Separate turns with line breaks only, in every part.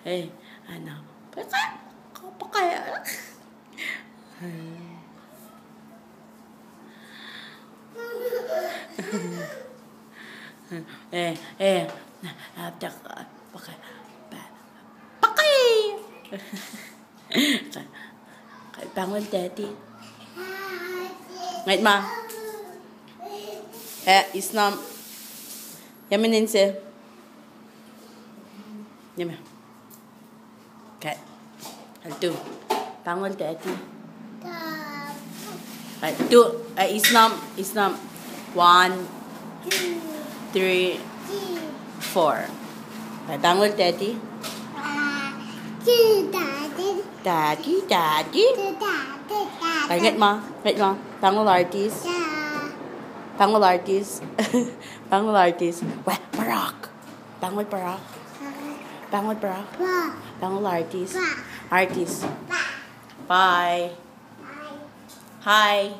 Hey, ano? Pakaya. Bangun daddy. Ngait ma. Islam. Yemin inse. Yemin. Okay. Altu. Bangun daddy. Altu. Islam. 1, 2, 3, 4. Bangun daddy. Daddy. Ngait ma. Bangun artist. Wah, Barak. Bangun Barak. Bangun artist. Bye. Hi.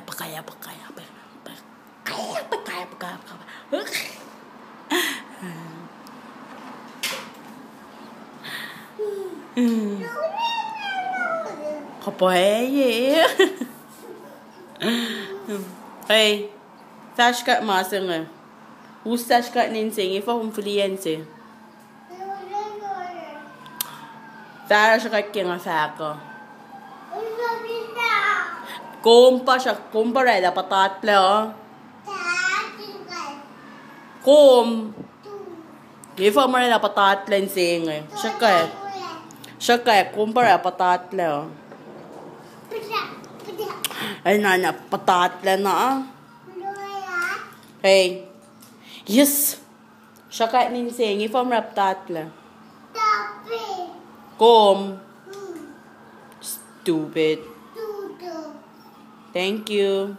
Pakaya. Kapoy. Hey, Tashka Masinga. Who's Tashka Ninsing? If I'm fluency. Tashka King of Hacker. Compare the patatla. If I'm a patatla and saying, Shaka, compare a patatla. Ay, nana, patatla na. Hey. Yes. Shaka nin saying, if I'm patatla. Stupid. Thank you.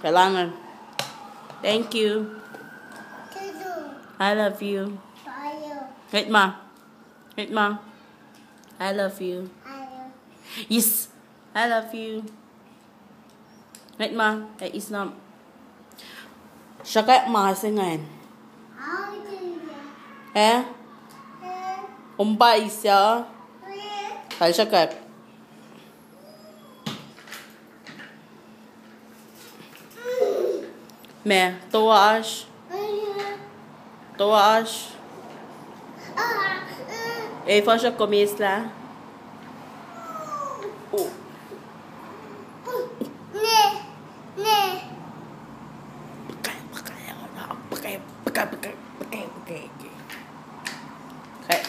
Kailangan. Thank you. I love you. Wait, ma. I love you. Yes. I love you. Wait, ma. Islam. Siya kaya masingan. Umpay siya. Kaya siya kaya. Me, toash. Faz a começar.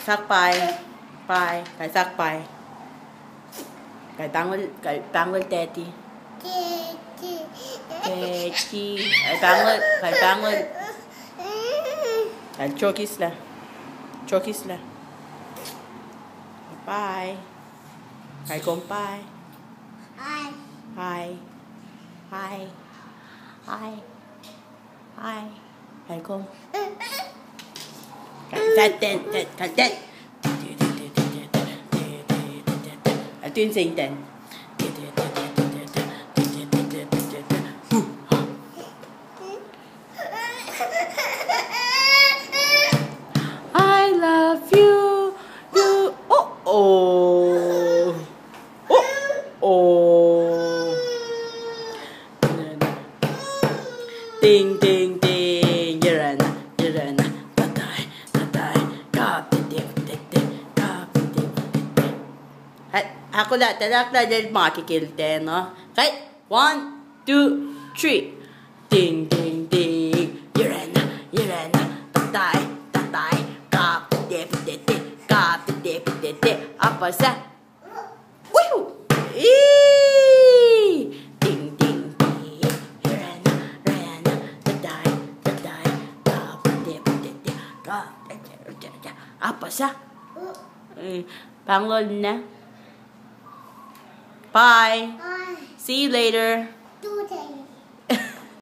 Sắc bài. Cái sắc bài. Cái tăng lên teti. Cái tăng lên. Cái chokis la. Bye. Cái con bye. Hi. Cái con. Cái tên. Tuyên sinh tên. I love you. Ding. Ako lahat na din makikilte, no? Okay? 1, 2, 3. Ding. You're tatay. Kapite. Apa sa? Woo! Ding. You're tatay. Kapite. Apa sa? Bangon na. Bye. See you later.